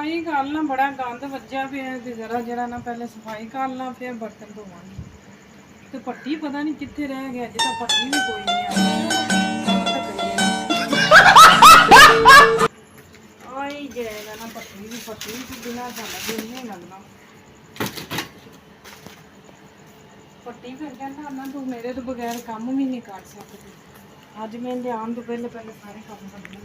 ਸਫਾਈ ਕਰ ਲਾਂ, ਬੜਾ ਗੰਦ ਵੱਜਿਆ ਪਿਆ ਤੇ ਜਰਾ ਨਾ ਪਹਿਲੇ ਸਫਾਈ ਕਰ ਲਾਂ ਫਿਰ ਬਰਤਨ ਧੋਵਾਂਗੀ। ਤੇ ਪੱਟੀ ਪਤਾ ਨਹੀਂ ਕਿੱਥੇ ਰਹਿ ਗਿਆ, ਜੇ ਤਾਂ ਪੱਟੀ ਵੀ ਕੋਈ ਨਹੀਂ ਆਈ ਜਾਏਗਾ ਨਾ। ਪੱਟੀ ਵੀ ਬਿਨਾਂ ਸਾਡਾ ਦਿਨ ਨਹੀਂ ਲੱਗਦਾ। ਪੱਟੀ ਫਿਰ ਕਹਿੰਦਾ ਨਾ ਤੂੰ ਮੇਰੇ ਤੋਂ ਬਗੈਰ ਕੰਮ ਵੀ ਨਹੀਂ ਕਰ ਸਕਦੀ। ਅੱਜ ਮੈਂ ਲਿਆਉਣ ਤੋਂ ਪਹਿਲੇ ਸਾਰੇ ਕੰਮ ਕਰਨੇ।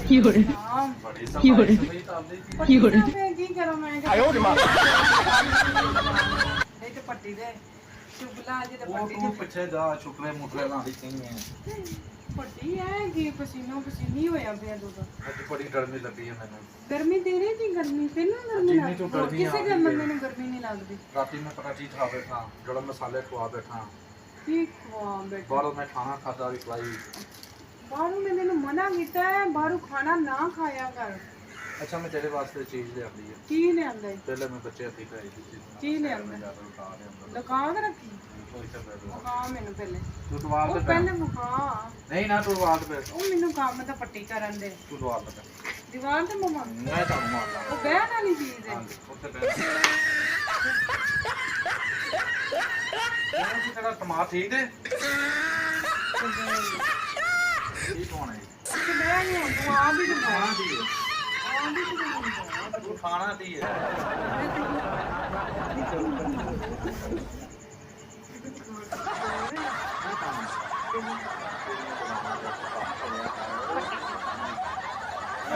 ਕੀ ਹੋ ਰਿਹਾ? ਕੀ ਕਰਾਂ ਮੈਂ? ਇਹ ਤੇ ਪੱਟੀ ਦੇ ਸ਼ੁਭਲਾ ਜੀ ਤੇ ਪੱਟੀ ਦੇ ਪਿੱਛੇ ਜਾ ਸ਼ੁਕਰੇ ਮੁਕਰੇ ਨਾਲ ਹੀ ਕਹਿੰਦੇ ਪੱਟੀ ਹੈ ਕਿ ਪਸੀਨੀ ਹੋਇਆ ਪਿਆ ਦੁੱਧ। ਅੱਜ ਬੜੀ ਗਰਮੀ ਲੱਗੀ ਹੈ ਮੈਨੂੰ। ਗਰਮੀ ਦੇ ਰਹੀ ਜੀ? ਗਰਮੀ ਤੈਨੂੰ ਗਰਮੀ ਲੱਗਦੀ? ਕਿਸੇ ਗੱਲ ਮੈਨੂੰ ਗਰਮੀ ਨਹੀਂ ਲੱਗਦੀ। ਰਾਤੀ ਮੈਂ ਪਰਾਠੀ ਖਾ ਬੈਠਾ, ਗਰਮ ਮਸਾਲੇ ਖਵਾ ਬੈਠਾ। ਕੀ ਖਵਾ ਬੈਠਾ? ਬਾਹਰੋਂ ਮੈਂ ਖਾਣਾ ਖਾਦਾ ਵੀ ਖਵਾਈ। ਬਾਹਰੋਂ ਮੈਂ ਤੈਨੂੰ ਮਨਾ ਕੀਤਾ ਹੈ ਬਾਹਰੋਂ ਖਾਣਾ ਨਾ ਖਾਇਆ ਕਰ। ਅੱਛਾ ਮੈਂ ਤੇਰੇ ਵਾਸਤੇ ਚੀਜ਼ ਲਿਆਂਦੀ ਹੈ। ਕੀ ਲਿਆਂਦਾ? ਪਹਿਲੇ ਮੈਂ ਬੱਚੇ ਹੱਥੀ ਖਾਈ ਸੀ। ਕੀ ਲਿਆਂਦਾ? ਦੁਕਾਨ ਰੱਖੀ? ਹਾਂ ਮੈਨੂੰ ਪਹਿਲੇ ਤੂੰ ਦਵਾਰ ਤੇ ਪਹਿਲੇ ਹਾਂ ਨਹੀਂ ਨਾ ਤੂੰ ਦਵਾਰ ਤੇ ਉਹ ਮੈਨੂੰ ਕੰਮ ਤਾਂ ਪੱਟੀ ਕਰਨ ਦੇ। ਤੂੰ ਦਵਾਰ ਤੇ ਦੀਵਾਰ ਤੇ ਮਮਾ ਮੈਂ ਤੁਹਾਨੂੰ ਮਾਰ ਲਾਂ। ਉਹ ਬਹਿਣ ਵਾਲੀ ਚੀਜ਼ ਹੈ। ਉੱਥੇ ਬੈਠ ਇਹ ਤੇਰਾ ਟਮਾਟਰ ਠੀਕ ਹੈ? ਕੀ ਪਾਉਣਾ ਹੈ? ਤੇ ਬਹਿ ਗਿਆ ਤੂੰ ਆ ਵੀ ਖਾਣਾ ਦਿਖਾ। ਦੀ ਹੈ ਤੂੰ ਖਾਣਾ ਦੀ ਹੈ।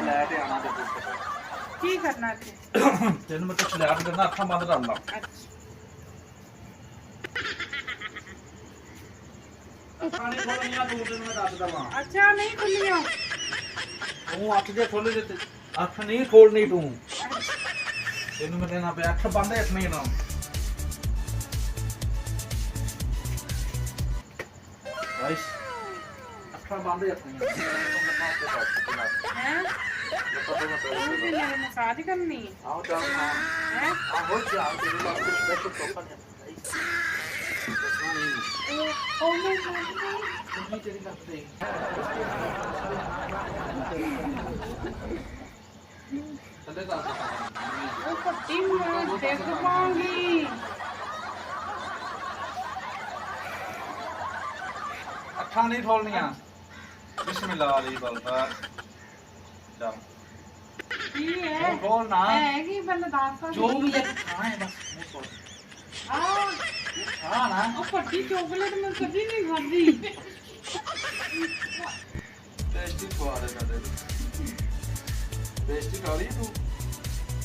ਲੈ ਤੇ ਆਣਾ ਤੇ ਕੀ ਕਰਨਾ ਤੇ ਤੈਨੂੰ ਮੈਂ ਤਾਂ ਸਲੈਬ ਕਰਨਾ, ਅੱਖਾਂ ਬੰਦ ਕਰ ਲਾ। ਅੱਖਾਂ ਨਹੀਂ ਖੋਲਣੀਆਂ, ਤੂੰ ਤੈਨੂੰ ਮੈਂ ਦੱਸ ਦਵਾਂ। ਅੱਛਾ ਨਹੀਂ ਖੁੱਲੀਆਂ? ਤੂੰ ਅੱਖ ਜੇ ਖੋਲੇ ਤੇ ਅੱਖ ਨਹੀਂ ਖੋਲਣੀ ਤੂੰ। ਤੈਨੂੰ ਮੈਂ ਦੇਣਾ ਪਿਆ, ਅੱਖ ਬੰਦ ਰੱਖਣੀ ਨਾ। ਗਾਇਸ ਅੱਖਾਂ ਬੰਦ ਰੱਖਣੀਆਂ। ਹੈ ਉਹ ਵੀ ਮੇਰੇ ਮਸਾਜ ਕਰਨੀ ਹੈ? ਆਓ ਚੱਲ ਹੈ ਆਹੋ ਜਾ ਤੇਰੇ ਵਾਸਤੇ ਸਪੈਸ਼ਲ ਤੋਹਫਾ ਹੈ। ਉਹ ਮੈਂ ਕਿੰਨੀ ਤੇਰੀ ਲੱਤ ਦੇ ਥੱਲੇ ਦਾ ਉਹ ਪੱਟੀ ਮੈਂ ਦੇਖ ਪਾਉਂਗੀ। ਅੱਖਾਂ ਨਹੀਂ ਖੋਲਣੀਆਂ। ਬਿਸਮਿਲ੍ਲਾਹ ਅਲੀ ਬਲਦਾ ਜਾ ਕੀ ਹੈ? ਖੋਲ ਨਾ। ਹੈ ਕੀ ਪਹਿਲਾਂ ਦੱਸ। ਜੋ ਵੀ ਹੈ ਖਾਣਾ ਹੈ ਬਸ ਮੂੰਹ ਖੋਲ। ਖਾ ਨਾ। ਉਹ ਪੱਟੀ ਚੋਕਲੇਟ ਮੈਂ ਕਦੀ ਨਹੀਂ ਖਾਧੀ। ਟੇਸਟੀ ਖਵਾ ਦੇ ਕਰਦੇ ਟੇਸਟੀ ਖਾ ਲਈ ਤੂੰ।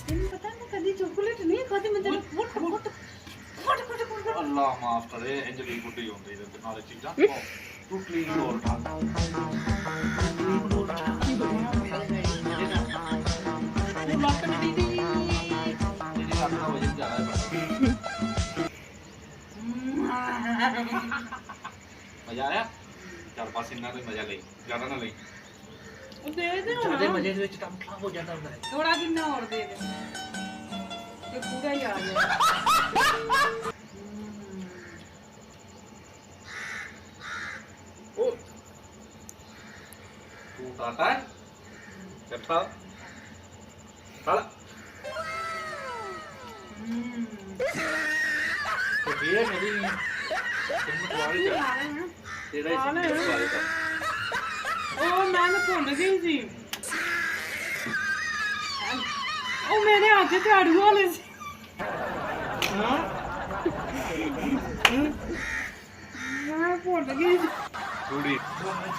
ਤੈਨੂੰ ਪਤਾ ਮੈਂ ਕਦੀ ਚੋਕਲੇਟ ਨਹੀਂ ਖਾਧੀ। ਮੈਂ ਤੈਨੂੰ ਫੁੱਟ ਅੱਲਾਹ ਮਾਫ ਕਰੇ ਇੰਜਲੀ ਗੁੱਡੀ ਹੁੰਦੀ ਤੇ ਨਾਲੇ ਚੀਜ਼ਾਂ ਤੂੰ ਕਲੀਨ ਬੋਲ ਮਜ਼ਾ ਆਇਆ? ਚੱਲ ਬਸ ਇੰਨਾ ਕੋਈ ਮਜ਼ਾ ਲਈ, ਜ਼ਿਆਦਾ ਨਾ ਲਈ। ਉਹ ਦੇ ਦੇ ਜ਼ਿਆਦਾ ਮਜ਼ੇ ਦੇ ਵਿੱਚ ਕੰਮ ਖਰਾਬ ਹੋ ਜਾਂਦਾ ਹੁੰਦਾ ਹੈ। ਥੋੜਾ ਜਿੰਨਾ ਹੋਰ ਦੇ ਦੇ ਤੇ ਪੂਰਾ ਹੀ ਆ ਗਿਆ। ਉਹ ਤੂੰ ਟਾਟਾ ਹੈ ਚੱਠਾ ਖਾ ਲੈ। तो ये मेरी तुम्हारी तेरा ਉਹ ਮੈਂ ਭੁੱਲ ਗਈ ਸੀ। ਉਹ ਮੇਰੇ ਹੱਥ ਝਾੜੂ ਵਾਲੇ ਸੀ। ਮੈਂ ਭੁੱਲ ਗਈ ਸੀ। ਥੋੜੀ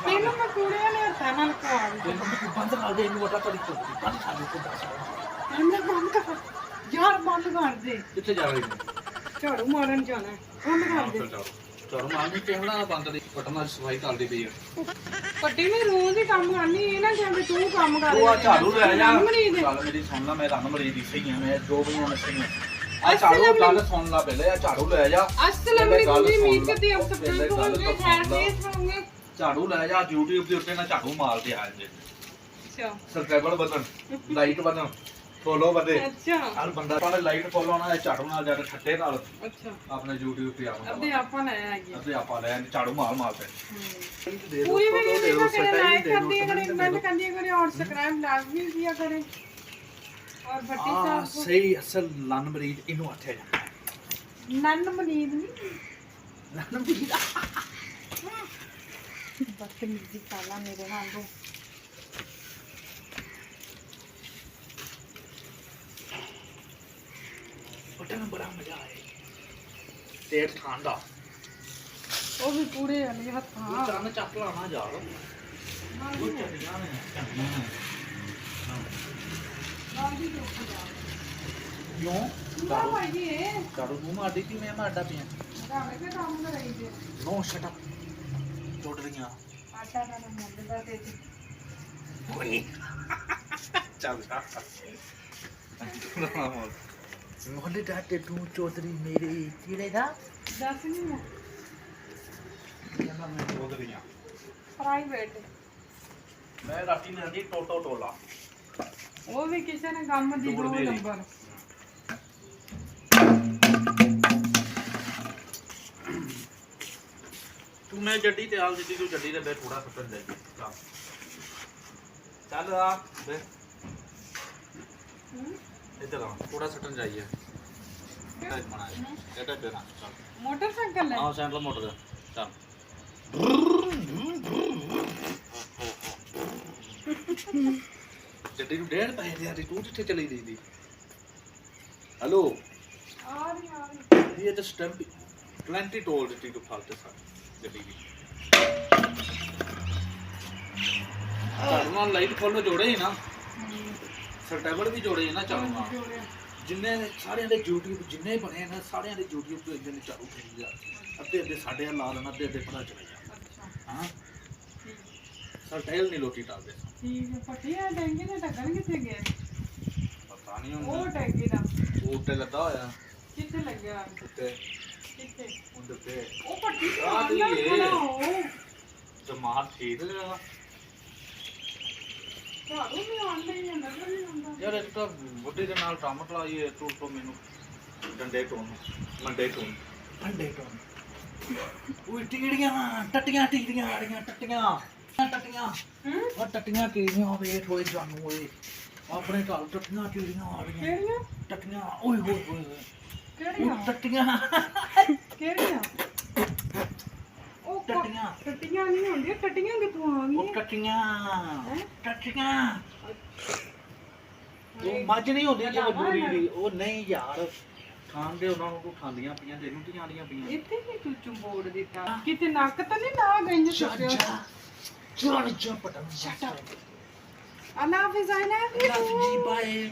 ਤੈਨੂੰ ਮੈਂ ਕੂੜੇ ਵਾਲੇ ਹੱਥਾਂ ਨਾਲ ਖਵਾ ਦਿੱਤੀ। ਤੈਨੂੰ ਬੰਦ ਕਰ ਦੇ ਇਹਨੂੰ ਵੱਡਾ ਕਰੀ ਬੰਦ ਕਰ ਦੇ ਤੂੰ ਦੱਸ ਇਹਨੂੰ ਬੰਦ ਕਰ ਯਾਰ, ਬੰਦ ਕਰ ਦੇ। ਕਿੱਥੇ ਜਾ ਰਹੀ ਝਾੜੂ ਮਾਰਨ ਜਾਣਾ, ਬੰਦ ਕਰ ਦੇ। ਝਾੜੂ ਮਾਰਨੀ ਕਿਹੜਾ ਬੰਦ ਦੀ ਬਟਨਾਂ ਸਫਾਈ ਕਰਦੀ ਪਈ ਆ ਪੱਟੀ ਮੈਂ ਰੋਜ਼ ਹੀ ਕੰਮ ਕਰਨੀ, ਇਹ ਨਾ ਜਿਵੇਂ ਤੂੰ ਕੰਮ ਕਰ ਤੂੰ ਆ ਝਾੜੂ ਲੈ ਜਾ ਰਣਮਰੀਤ। ਚੱਲ ਮੇਰੀ ਸੁਣ ਲੈ, ਮੈਂ ਰਣਮਰੀਤ ਦੀ ਸਹੀ ਆ, ਮੈਂ ਦੋ ਬਈਆਂ ਨਸੀਆਂ ਆ ਝਾੜੂ ਗੱਲ ਸੁਣ ਲੈ ਪਹਿਲੇ, ਆ ਝਾੜੂ ਲੈ ਜਾ अस्सलाम वालेकुम जी, उम्मीद करती हूँ आप सब ठीक होंगे, खैर से होंगे। ਝਾੜੂ ਲੈ ਜਾ YouTube ਦੇ ਉੱਤੇ ਨਾ ਝਾੜੂ ਮਾਰ ਦੇ ਆ ਜੇ अच्छा subscriber button like button follow button अच्छा ਹਰ ਬੰਦਾ ਪਾਣੇ ਲਾਈਕ ਫੋਲੋ ਨਾ ਝਾੜੂ ਨਾਲ ਜਾ ਕੇ ਠੱਟੇ ਨਾਲ अच्छा ਆਪਣੇ YouTube ਤੇ ਆਉਂਦਾ अबे अपन आया है ਅੱਧੇ ਆਪਾਂ ਲੈ ਝਾੜੂ ਮਾਰ ਮਾਰ ਤੇ पूरी वीडियो देखा करें, लाइक कर दिया करें, कमेंट कर दिया करें और सब्सक्राइब लाजमी किया करें। और भट्टी ਆ साहब को ਸਹੀ ਅਸਲ ਲਨਮਰੀਤ ਇਹਨੂੰ ਆਖਿਆ ਜਾਂਦਾ नन मनीद नहीं ਲਨਮਰੀਤ बदतमीजी काला मेरे नाल दो ਪਟਨ ਨੂੰ ਬੜਾ ਮਜ਼ਾ ਆਇਆ ਤੇਰ ਠੰਡਾ वो भी पूरे वाले हाथ ਤੂੰ हां ਚੰਨ ਚੱਕ ਲਾਣਾ ਯਾਰ ਉਹ ਚੱਲੀਆਂ ਨੇ गाड़ी के ऊपर जा ਕਿਉਂ ना भाई ये ਝਾੜੂ ਨੂੰ ਮਾਰਦੀ ਕਿ ਮੈਂ ਮਾਰਦਾ ਪਿਆ गावे के काम कर रही थी ਨੋ ਸ਼ਟ ਅਪ ਟੁੱਟ ਰਹੀਆਂ आटा का मंद कर देती ਚੱਲ ਮੋਹਲੇ ਡਾਟੇ ਤੂੰ ਚੌਧਰੀ ਮੇਰੇ ਕਿਹੜੇ ਦਾ दस नहीं है ਕਹਿੰਦਾ ਮੈਂ ਚੌਧਰੀਆਂ प्राइवेट ਮੈਂ ਰਾਤੀ ਨੇ ਆਂਦੀ ਟੋਟੋ ਟੋਲਾ वो भी किसी ने काम दी जोड़ दो दे रही। नंबर ਤੂੰ ਮੈਂ ਜੱਡੀ ਤੇ ਆਲ ਦਿੱਤੀ ਤੂੰ ਜੱਡੀ ਦੇ ਬੇ ਥੋੜਾ ਸੁੱਟਣ ਦੇ ਚੱਲ ਆ ਬੇ ਇੱਧਰ ਆ ਥੋੜਾ ਸੁੱਟਣ ਜਾਈਏ ਇਹ ਬਣਾ ਇਹ ਤੇ ਨਾ ਚੱਲ मोटरसाइकिल है ਆਹ ਸੈਂਟਰ ਮੋਟਰ ਦਾ ਚੱਲ ਜੱਡੀ ਨੂੰ ਡੇਢ ਪੈਸੇ ਦੇ ਆਦੀ ਤੂੰ ਕਿੱਥੇ ਚਲੀ ਗਈ ਦੀ ਹੈਲੋ आ रही ਇਹ ਤਾਂ ਸਟੈਂਪ 20 ਟੋਲ ਦਿੱਤੀ ਤੂੰ ਫਾਲਤੂ ਸਾ ਜੱਡੀ ਦੀ ਨਾਲ ਲਾਈਟ ਫੋਲੋ ਜੋੜੇ ਹੀ ਨਾ ਸਬਸਕ੍ਰਾਈਬਰ ਵੀ ਜੋੜੇ ਨਾ ਚਾਲੂ ਨਾਲ ਜਿੰਨੇ ਸਾਰਿਆਂ ਦੇ YouTube ਜਿੰਨੇ ਬਣੇ ਨੇ ਸਾਰਿਆਂ ਦੇ YouTube ਤੋਂ ਇੰਨੇ ਚਾਲੂ ਕਰੀ ਜਾ ਅੱਧੇ ਅੱਧੇ ਸਾਡੇ ਲਾ ਲੈਣਾ ਅੱਧੇ ਅੱਧੇ ਪਤਾ ਚਲੇ ਜਾ अच्छा ਹਾਂ ਸਰਟੇਲ ਨਹੀਂ ਲੋਟੀ ਟਾਲਦੇ ठीक है पटिया टैंकी ने टक्कर किथे गए ਪਤਾ ਨਹੀਂ वो ਹੁਣ टैंकी दा ਉਹ ਤੇ ਲੱਗਾ ਹੋਇਆ किथे लग गया ਉੱਤੇ किथे ਉਹਦੇ ਤੇ ओ पट्टी आ रही अंदर है। खड़ा हो ਜਮਾਰ ਠੀਕ ਲਗਾ झाड़ू भी आंदे ही नजर नहीं आंदा ਯਾਰ ਇੱਕ ਤਾਂ ਬੁੱਢੀ ਦੇ ਨਾਲ ਟਾਮਟ ਲਾਈਏ ਤੂੰ ਤੋਂ ਮੈਨੂੰ ਡੰਡੇ tone Monday tone Monday tone ਉਹ ਟੀੜੀਆਂ ਟੱਟੀਆਂ ਟੀੜੀਆਂ ਆੜੀਆਂ ਟੱਟੀਆਂ ਟੱਟੀਆਂ ਉਹ ਟੱਟੀਆਂ ਟੀੜੀਆਂ ਵੇਟ ਹੋਏ ਜਾਨੂ ਓਏ ਆਪਣੇ ਘਰ ਟੱਟੀਆਂ ਟੀੜੀਆਂ ਆੜੀਆਂ केड़ियां ਟੱਟੀਆਂ ਓਏ ਹੋਏ ਹੋਏ केड़ियां ਉਹ ਟੱਟੀਆਂ केड़ियां ओ ਟੱਟੀਆਂ टट्टियां नहीं होंदी टट्टियां किथों आ ਉਹ गई ਟੱਟੀਆਂ ਟੱਟੀਆਂ ਉਹ ਮੱਝ ਨਹੀਂ ਹੁੰਦੀ ਜਿਵੇਂ ਦੂਰੀ ਦੀ ਉਹ ਨਹੀਂ ਯਾਰ ਖਾਂਦੇ ਉਹਨਾਂ ਨੂੰ ਤੂੰ ਖਾਂਦੀਆਂ ਪਈਆਂ ਤੈਨੂੰ ਕੀ ਆਂਦੀਆਂ ਪਈਆਂ ਇੱਥੇ ਵੀ ਤੂੰ ਚੁੰਬੋੜ ਦਿੱਤਾ ਕਿਤੇ ਨੱਕ ਤਾਂ ਨਹੀਂ ਲਾ ਗਈ ਜੇ ਸੁੱਤਿਆ ਚਲ ਜਾ ਪਟਨ ਅੱਲਾ ਹਾਫਿਜ਼ ਆਇਨਾ ਲਵ ਜੀ ਬਾਏ